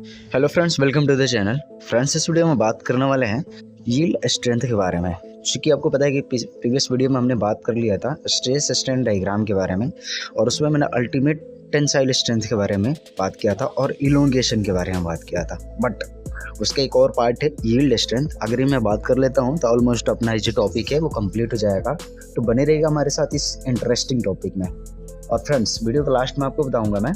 Hello friends, welcome to the channel. Friends, इस video में बात करने वाले हैं यील्ड स्ट्रेंथ के बारे में। क्योंकि आपको पता है कि प्रीवियस वीडियो में हमने बात कर लिया था स्ट्रेस स्ट्रेन डायग्राम के बारे में, और उसमें मैंने अल्टीमेट टेंसाइल स्ट्रेंथ के बारे में बात किया था और इलोंगेशन के बारे में बात किया था। बट उसका एक और पार्ट है यील्ड स्ट्रेंथ। अगर ये मैं बात कर लेता हूँ तो ऑलमोस्ट अपना जो टॉपिक है वो कंप्लीट हो जाएगा। तो बने रहेगा हमारे साथ इस इंटरेस्टिंग टॉपिक में। और फ्रेंड्स, वीडियो के लास्ट में आपको बताऊंगा मैं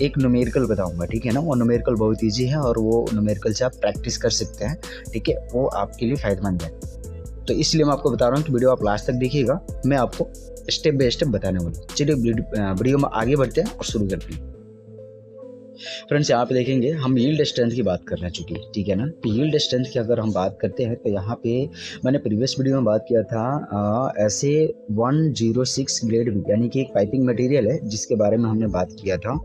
एक न्यूमेरिकल बताऊंगा, ठीक है ना। वो न्यूमेरिकल बहुत ईजी है और वो न्यूमेरिकल से आप प्रैक्टिस कर सकते हैं, ठीक है। वो आपके लिए फ़ायदेमंद है, तो इसलिए मैं आपको बता रहा हूँ कि वीडियो आप लास्ट तक देखिएगा। मैं आपको स्टेप बाय स्टेप बताने वाला हूँ। चलिए वीडियो में आगे बढ़ते हैं और शुरू करते हैं। फ्रेंड्स, यहाँ पे देखेंगे हम यील्ड स्ट्रेंथ की बात कर रहे हैं चूँकि, ठीक है ना। तो यील्ड स्ट्रेंथ की अगर हम बात करते हैं तो यहाँ पे मैंने प्रीवियस वीडियो में बात किया था ऐसे 106 ग्रेड बी, यानी कि एक पाइपिंग मटेरियल है जिसके बारे में हमने बात किया था।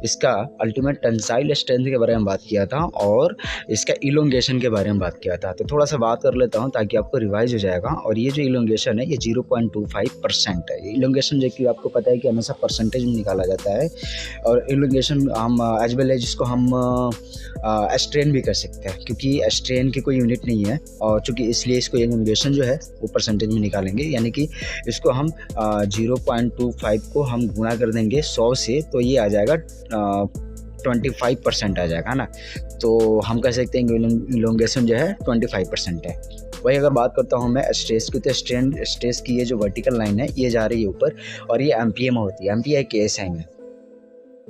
इसका अल्टीमेट टेंसाइल स्ट्रेंथ के बारे में बात किया था और इसका इलोंगेशन के बारे में बात किया था। तो थोड़ा सा बात कर लेता हूँ ताकि आपको रिवाइज हो जाएगा। और ये जो इलोंगेशन है ये 0.25% है। इलोंगेशन जो कि आपको पता है कि हमेशा परसेंटेज में निकाला जाता है, और इलोंगेशन हम एज वेल एज जिसको हम स्ट्रेन भी कर सकते हैं, क्योंकि स्ट्रेन की कोई यूनिट नहीं है, और चूँकि इसलिए इसको इलोंगेशन जो है वो परसेंटेज में निकालेंगे। यानी कि इसको हम 0.25 को हम गुणा कर देंगे 100 से, तो ये आ जाएगा 25% आ जाएगा ना। तो हम कह सकते हैं कि इलोंगेशन जो है 25% है। वही अगर बात करता हूँ मैं स्ट्रेस की, तो स्ट्रेस की ये जो वर्टिकल लाइन है ये जा रही है ऊपर, और ये एमपीए में होती है। एमपीए केएसआई में,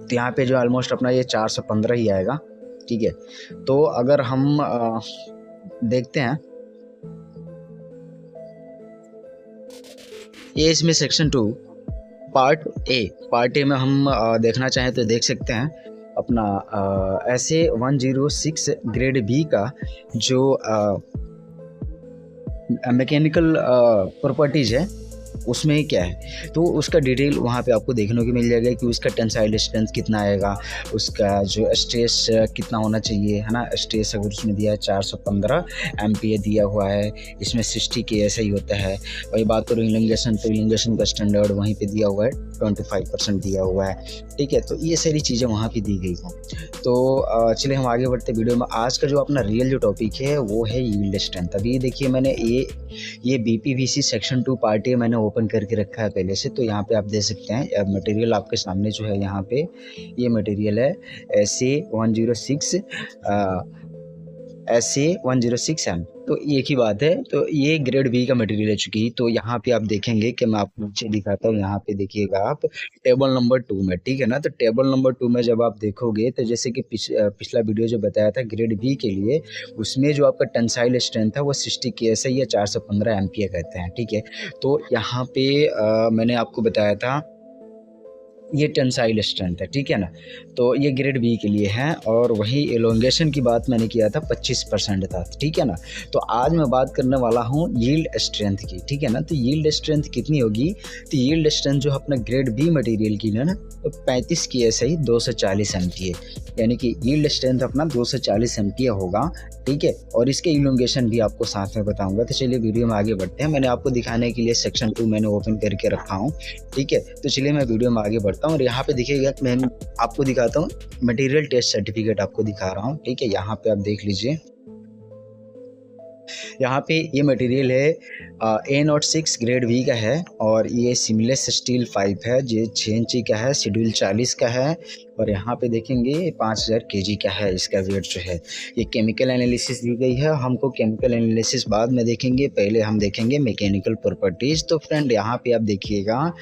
तो यहाँ पे जो ऑलमोस्ट अपना ये 415 ही आएगा, ठीक है। तो अगर हम देखते हैं ये इसमें सेक्शन 2 पार्ट ए में हम देखना चाहें तो देख सकते हैं अपना ऐसे 106 ग्रेड बी का जो मैकेनिकल प्रॉपर्टीज़ है उसमें क्या है, तो उसका डिटेल वहाँ पे आपको देखने को मिल जाएगा कि उसका टेंसाइल स्ट्रेंथ कितना आएगा, उसका जो स्ट्रेस कितना होना चाहिए, है ना। स्ट्रेस अगर उसमें दिया है 415 एमपीए दिया हुआ है, इसमें 60 के ऐसा ही होता है। वही बात करूँ इलोंगेशन, तो इलोंगेशन का स्टैंडर्ड वहीं पे दिया हुआ है 25% दिया हुआ है, ठीक है। तो ये सारी चीज़ें वहाँ पर दी गई हैं। तो चलिए हम आगे बढ़ते वीडियो में। आज का जो अपना रियल जो टॉपिक है वो है यील्ड स्ट्रेंथ। अभी देखिए मैंने ये बीपीवीसी सेक्शन 2 पार्ट ए मैंने ओपन करके रखा है पहले से। तो यहाँ पे आप देख सकते हैं मटेरियल आपके सामने जो है, यहाँ पे ये मटेरियल है SA106 तो एक ही बात है। तो ये ग्रेड बी का मटेरियल है चुकी। तो यहाँ पे आप देखेंगे कि मैं आपको नीचे दिखाता हूँ। यहाँ पे देखिएगा आप टेबल नंबर 2 में, ठीक है ना। तो टेबल नंबर 2 में जब आप देखोगे तो जैसे कि पिछला वीडियो जो बताया था ग्रेड बी के लिए, उसमें जो आपका टेंसाइल स्ट्रेंथ है वो 60 KSI या 415 एमपीए कहते हैं, ठीक है। तो यहाँ पे मैंने आपको बताया था ये टेंसाइल स्ट्रेंथ है, ठीक है ना। तो ये ग्रेड बी के लिए है, और वही एलोंगेशन की बात मैंने किया था 25% था, ठीक है ना। तो आज मैं बात करने वाला हूँ यील्ड स्ट्रेंथ की, ठीक है ना। तो यील्ड स्ट्रेंथ कितनी होगी, तो यील्ड स्ट्रेंथ जो अपना ग्रेड बी मटेरियल की है ना, तो 35 KSI 240 एमपीए, यानी कि यील्ड स्ट्रेंथ अपना 240 एमपीए होगा, ठीक है। और इसके इलोंगेशन भी आपको साथ में बताऊंगा। तो चलिए वीडियो में आगे बढ़ते हैं। मैंने आपको दिखाने के लिए सेक्शन 2 मैंने ओपन करके रखा हूँ, ठीक है। तो चलिए मैं वीडियो में आगे बढ़ता हूँ, और यहाँ पे देखिएगा मैं आपको दिखाता हूँ मटेरियल टेस्ट सर्टिफिकेट आपको दिखा रहा हूँ, ठीक है। यहाँ पे आप देख लीजिए, यहाँ पे ये मटेरियल है A06 ग्रेड बी का है, और ये सिमलेस स्टील पाइप है, ये 6 इंची का है, शेड्यूल 40 का है, और यहाँ पे देखेंगे 5000 kg का है इसका वेट जो है। ये केमिकल एनालिसिस दी गई है, हमको केमिकल एनालिसिस बाद में देखेंगे, पहले हम देखेंगे मैकेनिकल प्रॉपर्टीज़। तो फ्रेंड यहाँ पे आप देखिएगा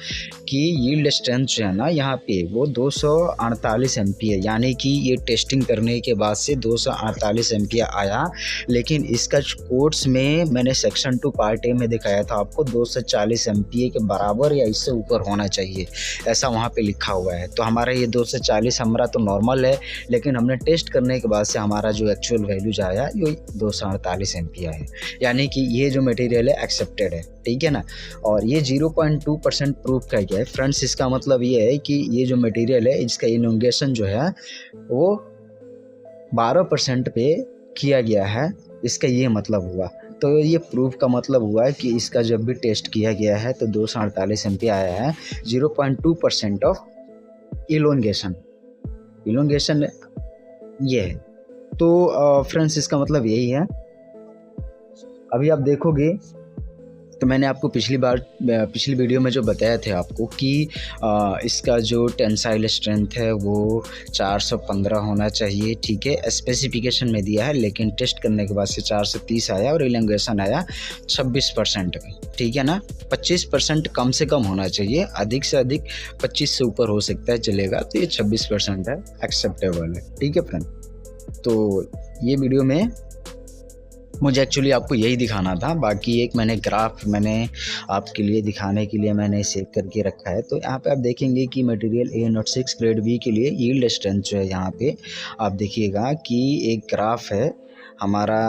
कि यील्ड स्ट्रेंथ जो है ना, यहाँ पे वो 248 एमपीए, यानी कि ये टेस्टिंग करने के बाद से 248 एमपीए आया। लेकिन इसका कोर्स में मैंने सेक्शन 2 पार्ट ए में दिखाया था आपको 240 एमपीए के बराबर या इससे ऊपर होना चाहिए, ऐसा वहाँ पे लिखा हुआ है। तो हमारा ये 240 हमारा तो नॉर्मल है, लेकिन हमने टेस्ट करने के बाद से हमारा जो एक्चुअल वैल्यू जो आया ये 248 एमपीए है, यानी कि ये जो मटेरियल है एक्सेप्टेड है, ठीक है ना। और ये 0.2% प्रूफ का गया है फ्रेंड्स। इसका मतलब ये है कि ये जो मटेरियल है इसका इलोंगेशन जो है वो 12% पे किया गया है, इसका ये मतलब हुआ। तो ये प्रूफ का मतलब हुआ है कि इसका जब भी टेस्ट किया गया है तो 248 एमपीए आया है, 0.2% ऑफ इलोंगेशन ये है। तो फ्रेंड्स इसका मतलब यही है। अभी आप देखोगे तो मैंने आपको पिछली वीडियो में जो बताया थे आपको कि इसका जो टेंसाइल स्ट्रेंथ है वो 415 होना चाहिए, ठीक है। स्पेसिफिकेशन में दिया है, लेकिन टेस्ट करने के बाद से 430 आया और इलॉन्गेशन आया 26% का, ठीक है ना। 25% कम से कम होना चाहिए, अधिक से अधिक 25 से ऊपर हो सकता है, चलेगा। तो ये 26% है, एक्सेप्टेबल है, ठीक है फ्रेंड। तो ये वीडियो में मुझे एक्चुअली आपको यही दिखाना था। बाकी एक ग्राफ मैंने आपके लिए दिखाने के लिए मैंने सेव करके रखा है। तो यहाँ पे आप देखेंगे कि मटेरियल A06 ग्रेड बी के लिए यील्ड स्ट्रेंथ जो है, यहाँ पे आप देखिएगा कि एक ग्राफ है हमारा,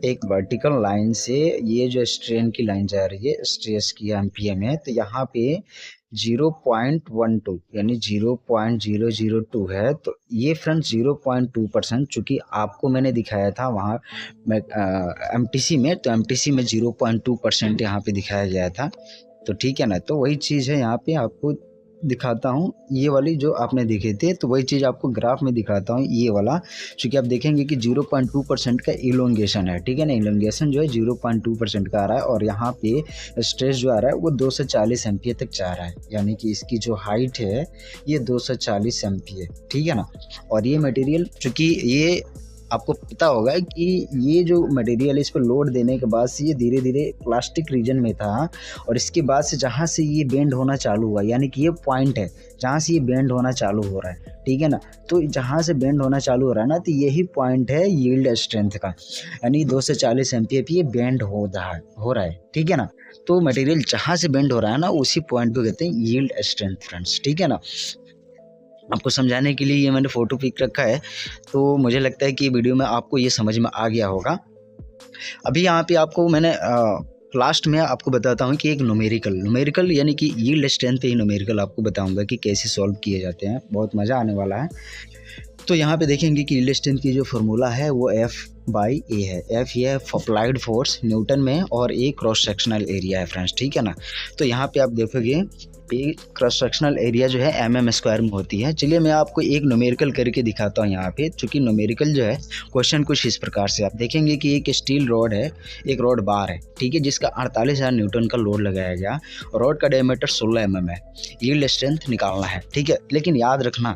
एक वर्टिकल लाइन से ये जो स्ट्रेन की लाइन जा रही है, स्ट्रेस की एमपीए में, तो यहाँ पे 0.12 यानी 0.002 है। तो ये फ्रेंड्स 0.2%, चूँकि आपको मैंने दिखाया था वहाँ एमटीसी में, तो एमटीसी में 0.2% यहाँ पे दिखाया गया था। तो ठीक है ना, तो वही चीज़ है यहाँ पे आपको दिखाता हूँ। ये वाली जो आपने दिखे थे, तो वही चीज़ आपको ग्राफ में दिखाता हूँ, ये वाला। क्योंकि आप देखेंगे कि 0.2% का इलोंगेशन है, ठीक है ना। इलोंगेशन जो है 0.2% का आ रहा है, और यहाँ पे स्ट्रेस जो आ रहा है वो 240 एमपीए तक जा रहा है, यानी कि इसकी जो हाइट है ये 240 एमपीए, ठीक है ना। और ये मटेरियल, चूँकि ये आपको पता होगा कि ये जो मटेरियल इस पर लोड देने के बाद से ये धीरे धीरे प्लास्टिक रीजन में था, और इसके बाद से जहाँ से ये बेंड होना चालू हुआ, यानी कि ये पॉइंट है जहाँ से ये बेंड होना चालू हो रहा है, ठीक है ना। तो जहाँ से बेंड होना चालू हो रहा है ना, तो यही पॉइंट है यील्ड स्ट्रेंथ का, यानी 240 एमपीए पे ये बेंड हो रहा है, ठीक है ना। तो मटेरियल जहाँ से बेंड हो रहा है ना, उसी पॉइंट को कहते हैं यील्ड स्ट्रेंथ फ्रेंड्स, ठीक है ना। आपको समझाने के लिए ये मैंने फ़ोटो पिक रखा है, तो मुझे लगता है कि वीडियो में आपको ये समझ में आ गया होगा। अभी यहाँ पे आपको मैंने लास्ट में आपको बताता हूँ कि एक न्यूमेरिकल यानी कि यील्ड स्ट्रेंथ पे ही न्यूमेरिकल आपको बताऊँगा कि कैसे सॉल्व किए जाते हैं, बहुत मज़ा आने वाला है। तो यहाँ पे देखेंगे कि यील्ड स्ट्रेंथ की जो फार्मूला है वो F/A है। F ये है अप्लाइड फोर्स न्यूटन में, और A क्रॉस सेक्शनल एरिया है फ्रेंड्स, ठीक है ना। तो यहाँ पे आप देखोगे क्रॉस सेक्शनल एरिया जो है mm² में होती है। चलिए मैं आपको एक न्यूमेरिकल करके दिखाता हूँ यहाँ पे। चूँकि न्यूमेरिकल जो है क्वेश्चन कुछ इस प्रकार से आप देखेंगे कि एक स्टील रॉड है, एक रॉड बार है, ठीक है, जिसका 48,000 न्यूटन का लोड लगाया गया। रॉड का डायमीटर 16 mm है, यील्ड स्ट्रेंथ निकालना है, ठीक है। लेकिन याद रखना,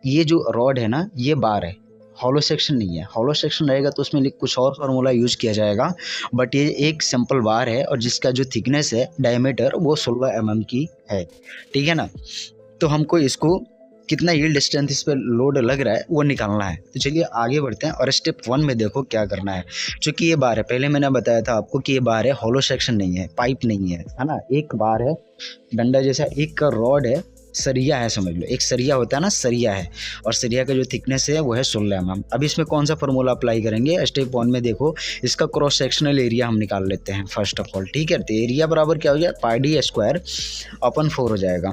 ये जो रॉड है ना, ये बार है, हॉलो सेक्शन नहीं है। हॉलो सेक्शन रहेगा तो उसमें कुछ और फार्मूला यूज किया जाएगा, बट ये एक सिंपल बार है, और जिसका जो थिकनेस है, डायमीटर, वो 16 mm की है, ठीक है ना। तो हमको इसको कितना यील्ड स्ट्रेंथ इस पर लोड लग रहा है वो निकालना है। तो चलिए आगे बढ़ते हैं, और स्टेप 1 में देखो क्या करना है। चूँकि ये बार है, पहले मैंने बताया था आपको कि ये बार है, हॉलो सेक्शन नहीं है, पाइप नहीं है, है ना। एक बार है, डंडा जैसा एक का रॉड है, सरिया है, समझ लो, एक सरिया होता है ना, सरिया है, और सरिया का जो थिकनेस है वो है 16 mm। अब इसमें कौन सा फार्मूला अप्लाई करेंगे? स्टेप 1 में देखो, इसका क्रॉस सेक्शनल एरिया हम निकाल लेते हैं फर्स्ट ऑफ ऑल, ठीक है। तो एरिया बराबर क्या हो जाए, πd² हो जाएगा।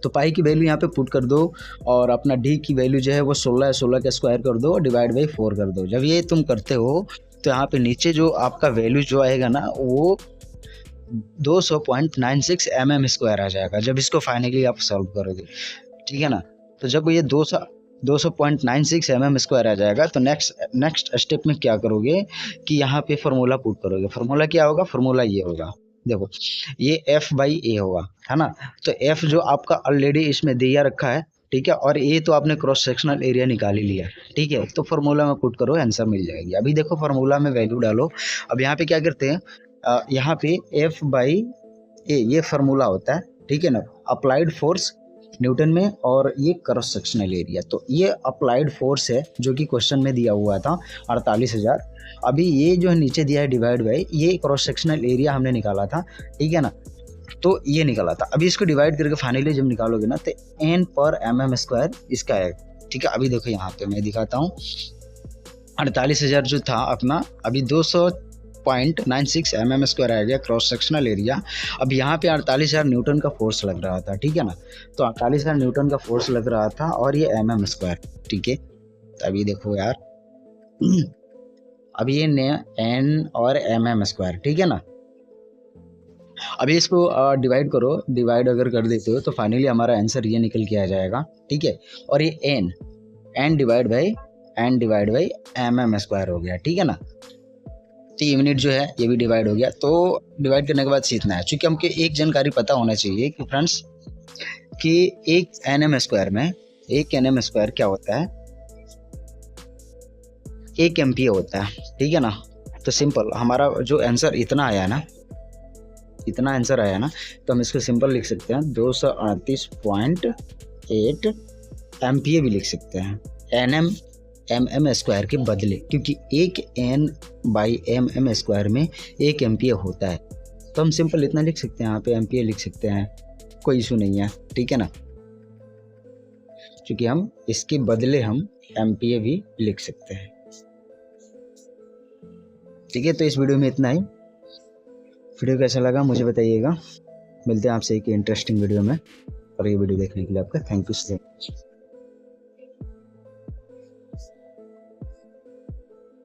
तो पाई की वैल्यू यहाँ पे पुट कर दो, और अपना डी की वैल्यू जो है वो 16 है, 16 का स्क्वायर कर दो, डिवाइड बाई 4 कर दो। जब ये तुम करते हो तो यहाँ पे नीचे जो आपका वैल्यू जो आएगा ना, वो 200.96 mm² आ जाएगा, जब इसको फाइनली आप सॉल्व करोगे, ठीक है ना। तो जब ये 200.96 mm² आ जाएगा, तो नेक्स्ट स्टेप में क्या करोगे कि यहाँ पे फार्मूला पुट करोगे। फार्मूला क्या होगा? फार्मूला ये होगा, देखो, ये F/A होगा, है ना। तो F जो आपका ऑलरेडी इसमें दिया रखा है, ठीक है, और ये तो आपने क्रॉस सेक्शनल एरिया निकाल ही लिया, ठीक है। तो फार्मूला में पुट करो, आंसर मिल जाएगी। अभी देखो फार्मूला में वैल्यू डालो। अब यहाँ पे क्या करते हैं, यहाँ पे F/A ये फार्मूला होता है, ठीक है ना, अप्लाइड फोर्स न्यूटन में, और ये क्रॉस सेक्शनल एरिया। तो ये अप्लाइड फोर्स है जो कि क्वेश्चन में दिया हुआ था 48,000। अभी ये जो है नीचे दिया है डिवाइड बाई, ये क्रॉस सेक्शनल एरिया हमने निकाला था, ठीक है ना, तो ये निकाला था। अभी इसको डिवाइड करके फाइनली जब निकालोगे ना, तो N/mm² इसका है, ठीक है। अभी देखो यहाँ पे मैं दिखाता हूँ, 48,000 जो था अपना, अभी 200.96 mm² आ गया क्रॉस सेक्शनल एरिया। अब यहाँ पे 48,000 न्यूटन का फोर्स लग रहा था, ठीक है ना। तो 48,000 न्यूटन का फोर्स लग रहा था, और ये mm², ठीक है। तो अभी देखो यार, अब ये N और mm², ठीक है ना। अभी इसको डिवाइड करो, डिवाइड अगर कर देते हो तो फाइनली हमारा आंसर ये निकल के आ जाएगा, ठीक है। और ये N divide by m square हो गया, ठीक है ना। तो ये यूनिट जो है ये भी डिवाइड हो गया। तो डिवाइड करने के बाद सीखना है, चूंकि हमको एक जानकारी पता होना चाहिए कि फ्रेंड्स कि एक एन एम स्क्वायर क्या होता है, 1 एम्पियर होता है, ठीक है ना। तो सिंपल हमारा जो आंसर इतना आया ना, तो हम इसको सिंपल लिख सकते हैं 238.8 एम्पियर भी लिख सकते हैं एम स्क्वायर के बदले, क्योंकि 1n/mm स्क्वायर में 1 एम्पियर होता है। तो हम सिंपल इतना लिख सकते हैं, यहाँ पे एम्पियर लिख सकते हैं, कोई इशू नहीं है, ठीक है ना। क्योंकि हम इसके बदले हम एम्पियर भी लिख सकते हैं, ठीक है। तो इस वीडियो में इतना ही। वीडियो कैसा लगा मुझे बताइएगा। मिलते हैं आपसे एक इंटरेस्टिंग वीडियो में, और ये वीडियो देखने के लिए आपका थैंक यू सो मच।